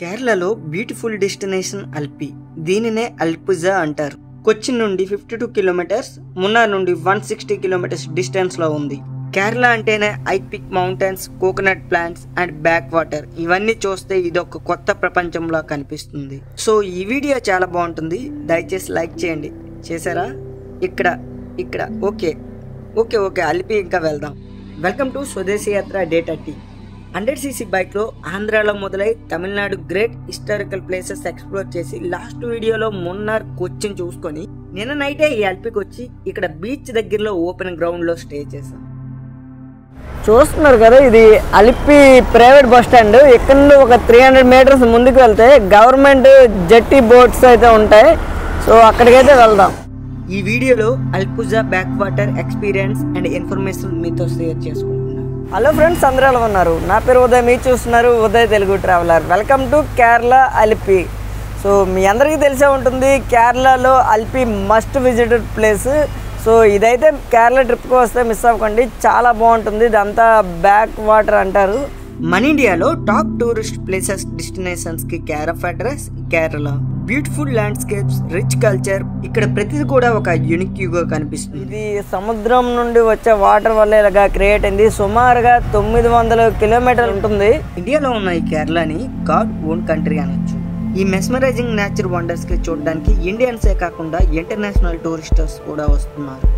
కేరళలో beautiful destination అల్పి. దీనినే అల్పుజా అంటారు. కొచ్చిన్ నుండి 52 కిలోమీటర్స్, మున్నార్ నుండి 160 కిలోమీటర్స్ డిస్టెన్స్ లో ఉంది. కేరళ అంటేనే epic mountains, coconut plants and backwater. ఇవన్నీ చూస్తే ఇది ఒక కొత్త ప్రపంచంలా కనిపిస్తుంది. సో ఈ వీడియో చాలా బాగుంటుంది, దయచేసి లైక్ చేయండి. చేశారా? ఇక్కడ ఓకే అల్పి ఇంకా వెళ్దాం. వెల్కమ్ టు స్వదేశీ యాత్ర డే 30. 100cc బైక్ లో ఆంధ్రాలో మొదలై Tamil Nadu great historical places explore చేసి లాస్ట్ వీడియోలో మున్నార్ కొచ్చిన్ చూసుకొని నిన్న నైటే ఈ అల్పికి వచ్చి ఇక్కడ బీచ్ దగ్గరలో ఓపెన్ గ్రౌండ్ లో స్టే చేశాం. చూస్తున్నారు కదా, ఇది అల్పి ప్రైవేట్ బస్ స్టాండ్. ఇక్కడ నుండి ఒక 300 మీటర్స్ ముందుకు వెళ్తే గవర్నమెంట్ జెట్టి బోట్స్ అయితే ఉంటాయి. సో అక్కడికైతే వెళ్దాం. ఈ వీడియోలో Alappuzha backwater experience and information మీతో షేర్ చేసుకుంటున్నాను. హలో ఫ్రెండ్స్, అందరూ ఎలా ఉన్నారు? నా పేరు ఉదయ్, మీరు చూస్తున్నారు Uday Telugu traveller. Welcome to Kerala Alleppey. So మీ అందరికీ తెలిసే ఉంటుంది, కేరళలో Alleppey must visited place. So ఇదైతే కేరళ ట్రిప్కి వస్తే మిస్ అవ్వకండి, చాలా బాగుంటుంది. ఇదంతా బ్యాక్ వాటర్ అంటారు. మన ఇండియాలో టాప్ టూరిస్ట్ ప్లేసెస్ డెస్టినేషన్స్ కి care of address Kerala. Beautiful landscapes, rich culture, ఇక్కడ ప్రతిది కూడా ఒక యూనిక్ గా కనిపిస్తుంది. ఇది సముద్రం నుండి వచ్చే వాటర్ వల్ల ఇలాగా క్రియేట్ అయింది. సుమారుగా 900 కిలోమీటర్లు ఉంటుంది. ఇండియాలో ఉన్న ఈ కేరళని గాడ్ ఓన్ కంట్రీ అనొచ్చు. ఈ మెస్మరైజింగ్ నేచర్ వండర్స్ కి చూడడానికి ఇండియన్సే కాకుండా ఇంటర్నేషనల్ టూరిస్టర్స్ కూడా వస్తున్నారు.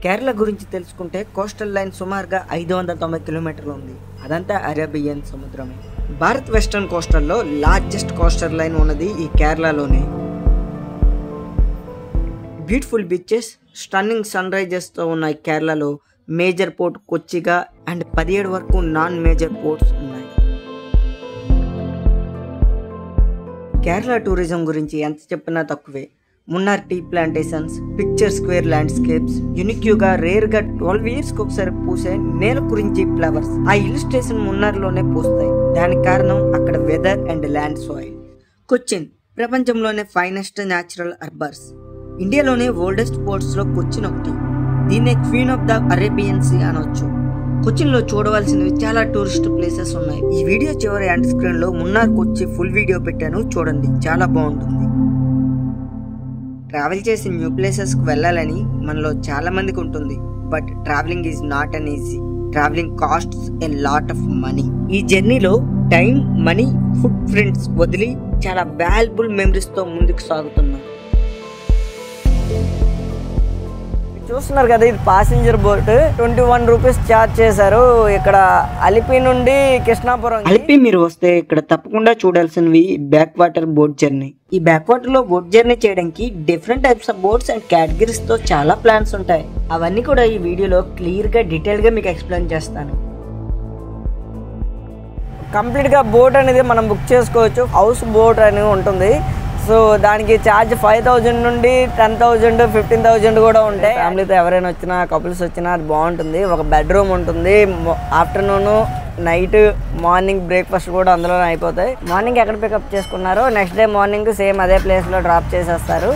కేరళ గురించి తెలుసుకుంటే కోస్టల్ లైన్ సుమారుగా 590 కిలోమీటర్లు ఉంది. అదంతా అరేబియన్ సముద్రమే. భారత్ వెస్టర్న్ కోస్టల్లో లార్జెస్ట్ కోస్టల్ లైన్ ఉన్నది ఈ కేరళలోనే. Beautiful beaches, stunning sun rises తో ఉన్న ఈ కేరళలో మేజర్ పోర్ట్ కొచ్చిగా అండ్ 17 వరకు నాన్ మేజర్ పోర్ట్స్ ఉన్నాయి. కేరళ టూరిజం గురించి ఎంత చెప్పినా తక్కువే. Munnar tea plantations, picturesque landscapes, యూనిక్యూగా రేర్గా 12 years ఒకసారి పూసే నేల గురించి ఫ్లవర్స్ ఆ ఇల్లుస్ట్రేషన్ మున్నార్లోనే పూస్తాయి. దానికి కారణం అక్కడ weather and land soil. Cochin ప్రపంచంలోనే ఫైనెస్ట్ న్యాచురల్ అర్బర్స్. ఇండియాలోనే ఓల్డెస్ట్ పోర్ట్స్ లో కొచ్చిన్ ఒకటి. దీన్నే queen of the Arabian sea అనొచ్చు. కొచ్చిన్ లో చూడవలసినవి చాలా టూరిస్ట్ ప్లేసెస్ ఉన్నాయి. ఈ వీడియో చివరి ఎండ్ స్క్రీన్ లో మున్నార్ కొచ్చి ఫుల్ వీడియో పెట్టాను, చూడండి, చాలా బాగుంటుంది. ట్రావెల్ చేసి న్యూ ప్లేసెస్ కు వెళ్ళాలని మనలో చాలా మందికి ఉంటుంది. But travelling is not an easy. Travelling costs a lot of money. ఈ జర్నీలో టైం, మనీ, ఫుడ్ ప్రింట్స్ వదిలి చాలా వాల్యుబుల్ మెమరీస్ తో ముందుకు సాగుతున్నాం. చూస్తున్నారు కదా, ఇది ప్యాసింజర్ బోట్. 21 రూపీస్ ఛార్జ్ చేశారు. ఇక్కడ అల్పి నుండి కృష్ణాపురం. అల్పి మీరు వస్తే ఇక్కడ తప్పకుండా చూడాల్సినవి బ్యాక్ వాటర్ బోట్ జర్నీ. ఈ బ్యాక్ వాటర్ లో బోట్ జర్నీ చేయడానికి different types of boats and categories తో చాలా ప్లాన్స్ ఉంటాయి. అవన్నీ కూడా ఈ వీడియోలో క్లియర్ గా డీటెయిల్ గా మీకు ఎక్స్ప్లెయిన్ చేస్తాను. కంప్లీట్ గా బోట్ అనేది మనం బుక్ చేసుకోవచ్చు. హౌస్ బోట్ అని ఉంటుంది. సో దానికి ఛార్జ్ 5,000 నుండి 10,000, 15,000 కూడా ఉంటాయి. ఫ్యామిలీతో ఎవరైనా వచ్చినా, కపుల్స్ వచ్చినా అది బాగుంటుంది. ఒక బెడ్రూమ్ ఉంటుంది. ఆఫ్టర్నూన్, నైట్, మార్నింగ్ బ్రేక్ఫాస్ట్ కూడా అందులోనే అయిపోతాయి. మార్నింగ్ ఎక్కడ పికప్ చేసుకున్నారో నెక్స్ట్ డే మార్నింగ్ సేమ్ అదే ప్లేస్లో డ్రాప్ చేసేస్తారు.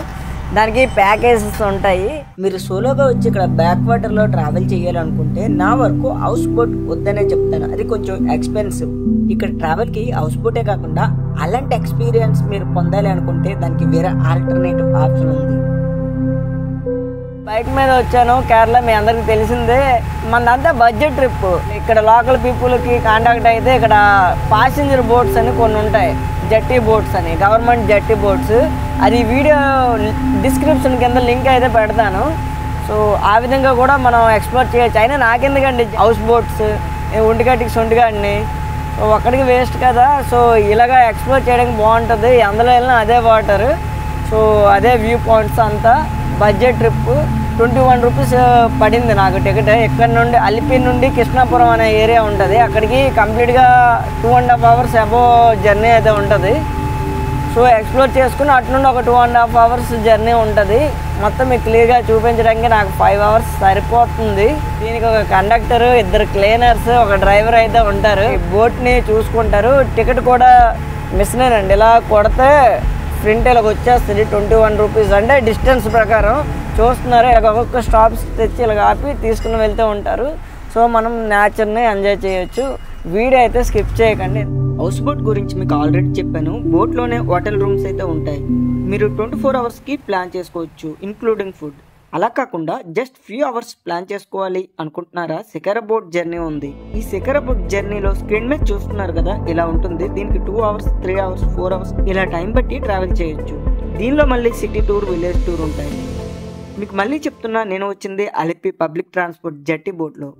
దానికి ప్యాకేజెస్ ఉంటాయి. మీరు సోలోగా వచ్చి ఇక్కడ బ్యాక్ వాటర్లో ట్రావెల్ చేయాలనుకుంటే నా వరకు హౌస్ బోట్ వద్దనే చెప్తాను. అది కొంచెం ఎక్స్పెన్సివ్. ఇక్కడ ట్రావెల్కి హౌస్ బోటే కాకుండా అలాంటి ఎక్స్పీరియన్స్ మీరు పొందాలి అనుకుంటే దానికి వేరే ఆల్టర్నేటివ్ ఆప్షన్ ఉంది. బైక్ మీద వచ్చాను కేరళ, మీ అందరికి తెలిసిందే. మనదంతా బడ్జెట్ ట్రిప్. ఇక్కడ లోకల్ పీపుల్కి కాంటాక్ట్ అయితే ఇక్కడ ప్యాసింజర్ బోట్స్ అని కొన్ని ఉంటాయి, జెట్టి బోట్స్ అని, గవర్నమెంట్ జెట్టి బోట్స్. అది వీడియో డిస్క్రిప్షన్ కింద లింక్ అయితే పెడతాను. సో ఆ విధంగా కూడా మనం ఎక్స్ప్లోర్ చేయొచ్చు. అయినా నాకెందుకండి హౌస్ బోట్స్, ఒంటిగాడిని సో ఒక్కడికి వేస్ట్ కదా. సో ఇలాగా ఎక్స్ప్లోర్ చేయడానికి బాగుంటుంది. అందులో వెళ్ళినా అదే వాటర్, సో అదే వ్యూ పాయింట్స్. అంతా బడ్జెట్ ట్రిప్. 21 రూపీస్ పడింది నాకు టికెట్. ఇక్కడ నుండి అల్పి నుండి కృష్ణాపురం అనే ఏరియా ఉంటుంది. అక్కడికి కంప్లీట్గా 2.5 hours అబోవ్ జర్నీ అయితే ఉంటుంది. సో ఎక్స్ప్లోర్ చేసుకుని అటు నుండి ఒక 2.5 hours జర్నీ ఉంటుంది. మొత్తం మీకు క్లియర్గా చూపించడానికి నాకు 5 hours సరిపోతుంది. దీనికి ఒక కండక్టర్, 2 క్లీనర్స్, ఒక డ్రైవర్ అయితే ఉంటారు. ఈ బోట్ని చూసుకుంటారు. టికెట్ కూడా మిస్నేనండి. ఇలా కొడితే ప్రింట్ ఇలాగ వచ్చేస్తుంది. 21 రూపీస్ అంటే డిస్టెన్స్ ప్రకారం చూస్తున్నారు. ఇలా ఒక్కొక్క స్టాప్స్ తెచ్చి ఇలా ఆపి తీసుకుని వెళ్తూ ఉంటారు. సో మనం నేచర్ని ఎంజాయ్ చేయొచ్చు. వీడియో అయితే స్కిప్ చేయకండి. హౌస్ బోట్ గురించి మీకు ఆల్రెడీ చెప్పాను. బోట్లోనే హోటల్ రూమ్స్ అయితే ఉంటాయి. మీరు 24 అవర్స్కి ప్లాన్ చేసుకోవచ్చు, ఇంక్లూడింగ్ ఫుడ్. అలా కాకుండా జస్ట్ ఫ్యూ అవర్స్ ప్లాన్ చేసుకోవాలి అనుకుంటున్నారా? శిఖర బోట్ జర్నీ ఉంది. ఈ శిఖర బోట్ జర్నీలో స్క్రీన్ మీద చూస్తున్నారు కదా, ఇలా ఉంటుంది. దీనికి 2 అవర్స్, 3 అవర్స్, 4 అవర్స్ ఇలా టైం బట్టి ట్రావెల్ చేయొచ్చు. దీనిలో మళ్ళీ సిటీ టూర్, విలేజ్ టూర్ ఉంటాయి. మీకు మళ్ళీ చెప్తున్నా, నేను వచ్చింది అలిపి పబ్లిక్ ట్రాన్స్పోర్ట్ జెట్టి బోట్లో.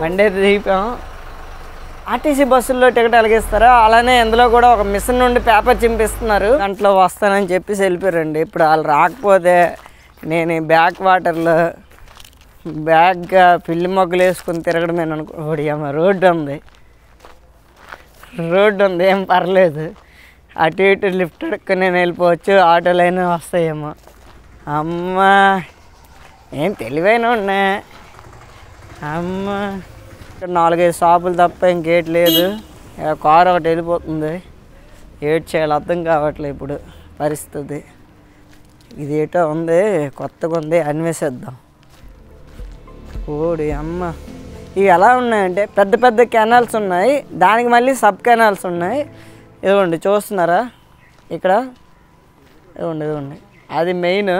మండే దీపం ఆర్టీసీ బస్సుల్లో టికెట్ ఎలాగిస్తారో అలానే ఇందులో కూడా ఒక మిషన్ నుండి పేపర్ చింపిస్తున్నారు. దాంట్లో వస్తానని చెప్పేసి వెళ్ళిపోయారండి. ఇప్పుడు వాళ్ళు రాకపోతే నేను ఈ బ్యాక్ వాటర్లో బ్యాగ్గా పిల్లి మొగ్గలు వేసుకుని తిరగడమే అనుకోడియమ్మ. రోడ్డు ఉంది, ఏం పర్లేదు. అటు ఇటు లిఫ్ట్ అడుక్కొని నేను వెళ్ళిపోవచ్చు, ఆటోలు అయినా వస్తాయేమో. అమ్మ ఏం తెలివైన ఉన్నా. అమ్మ ఇక్కడ 4-5 షాపులు తప్ప ఇంకేట్ లేదు. కారు ఒకటి వెళ్ళిపోతుంది. ఏడ్ చేయాలి అర్థం కావట్లేదు ఇప్పుడు పరిస్థితి. ఇది ఏటో ఉంది, కొత్తగా ఉంది, అన్వేషిద్దాం. ఓడి అమ్మ, ఇవి ఎలా ఉన్నాయంటే పెద్ద పెద్ద కెనాల్స్ ఉన్నాయి, దానికి మళ్ళీ సబ్ కెనాల్స్ ఉన్నాయి. ఇదిగోండి చూస్తున్నారా ఇక్కడ, ఇదిగోండి అది మెయిన్.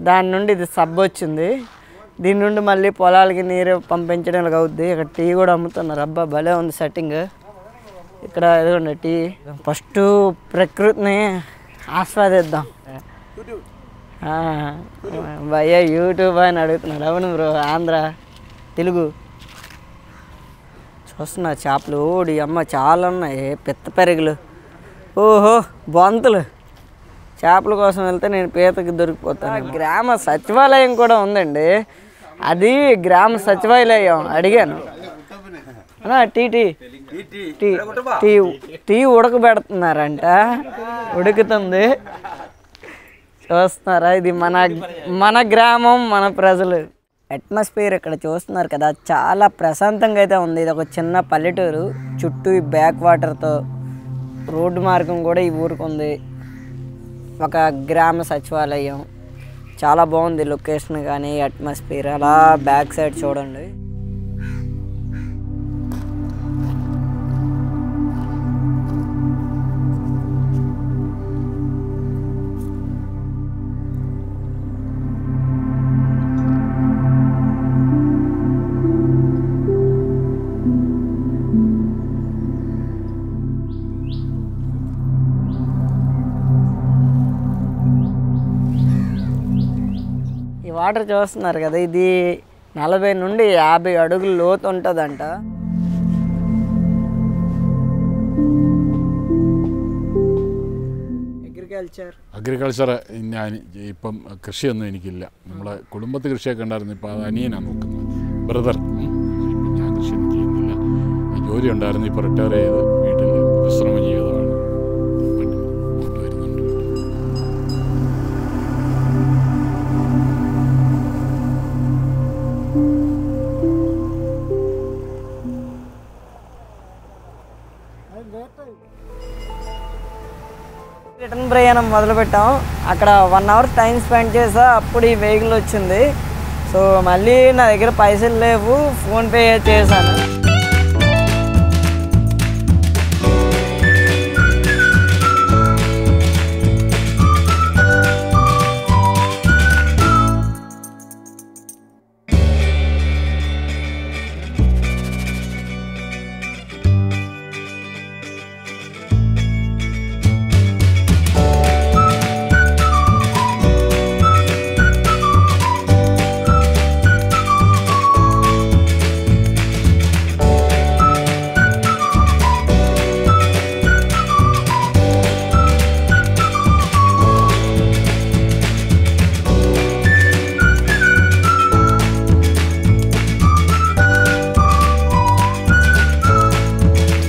దాని నుండి ఇది సబ్ వచ్చింది. దీని నుండి మళ్ళీ పొలాలకి నీరు పంపించడానికి అవుద్ది. ఇక్కడ టీ కూడా అమ్ముతున్నారు. అబ్బా భలే ఉంది సెట్టింగ్. ఇక్కడ ఇదిగోండి టీ. ఫస్ట్ ప్రకృతిని ఆస్వాదిద్దాం. భయ్యా యూట్యూబ్ అని అడుగుతున్నాడు. అవును బ్రో, ఆంధ్ర తెలుగు. చూస్తున్నా చేపలు. ఓడి అమ్మ చాలా ఉన్నాయి. పిత్త పెరుగులు, ఓహో బొంతలు. చేపల కోసం వెళ్తే నేను పీతకి దొరికిపోతాను. గ్రామ సచివాలయం కూడా ఉందండి. అది గ్రామ సచివాలయం. అడిగాను టీ ఉడకబెడుతున్నారంట. ఉడుకుతుంది చూస్తున్నారా. ఇది మన గ్రామం, మన ప్రజలు. అట్మాస్ఫియర్ ఇక్కడ చూస్తున్నారు కదా, చాలా ప్రశాంతంగా అయితే ఉంది. ఇది ఒక చిన్న పల్లెటూరు. చుట్టూ ఈ బ్యాక్ వాటర్తో రోడ్డు మార్గం కూడా ఈ ఊరికి ఉంది. ఒక గ్రామ సచివాలయం. చాలా బాగుంది లొకేషన్ కానీ అట్మాస్ఫియర్. అలా బ్యాక్ సైడ్ చూడండి. వాటర్ చూస్తున్నారు కదా, ఇది 40 నుండి 50 అడుగులు లోతు ఉంటుందంట. അഗ്രികൾച്ചർ ഞാൻ ഇപ്പം കൃഷിയൊന്നും എനിക്കില്ല. നമ്മളെ കുടുംബത്തിൽ കൃഷിയൊക്കെ ഉണ്ടായിരുന്നു. ഇപ്പോൾ അത് അനിയനാണ് നോക്കുന്നത്, ബ്രദർ. ഞാൻ കൃഷിയൊന്നും ചെയ്യുന്നില്ല. ജോലി ഉണ്ടായിരുന്നു, ഇപ്പോൾ റിട്ടയർ ചെയ്ത് വീട്ടിൽ വിശ്രമം ചെയ്തതാണ്. വരുന്നുണ്ട്. ప్రయాణం మొదలుపెట్టాం. అక్కడ 1 అవర్ టైం స్పెండ్ చేసా, అప్పుడు ఈ వెహికల్ వచ్చింది. సో మళ్ళీ నా దగ్గర పైసలు లేవు, ఫోన్పే చేశాను.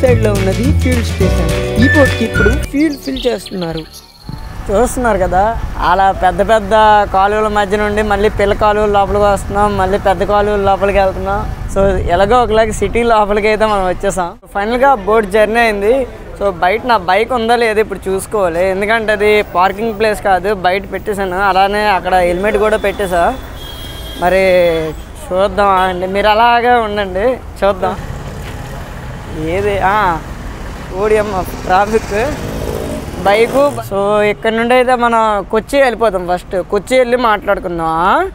సైడ్లో ఉన్నది ఫ్యూల్ స్టేషన్. ఈ బోట్కి ఇప్పుడు ఫ్యూల్ ఫిల్ చేస్తున్నారు. చూస్తున్నారు కదా, అలా పెద్ద పెద్ద కాలువల మధ్య నుండి మళ్ళీ పిల్ల కాలువల లోపలికి వస్తున్నాం, మళ్ళీ పెద్ద కాలువల లోపలికి వెళ్తున్నాం. సో ఎలాగో ఒకలాగా సిటీ లోపలికి అయితే మనం వచ్చేసాం. ఫైనల్గా బోట్ జర్నీ అయింది. సో బయట నా బైక్ ఉందా లేదా ఇప్పుడు చూసుకోవాలి, ఎందుకంటే అది పార్కింగ్ ప్లేస్ కాదు, బయట పెట్టేశాను. అలానే అక్కడ హెల్మెట్ కూడా పెట్టేసా. మరి చూద్దాం అండి, మీరు అలాగే ఉండండి, చూద్దాం. ఏది ఓడియమ్మ ట్రాఫిక్ బైకు. సో ఇక్కడ నుండి అయితే మనం కొచ్చి వెళ్ళిపోతాం. ఫస్ట్ కొచ్చి వెళ్ళి మాట్లాడుకుందాం.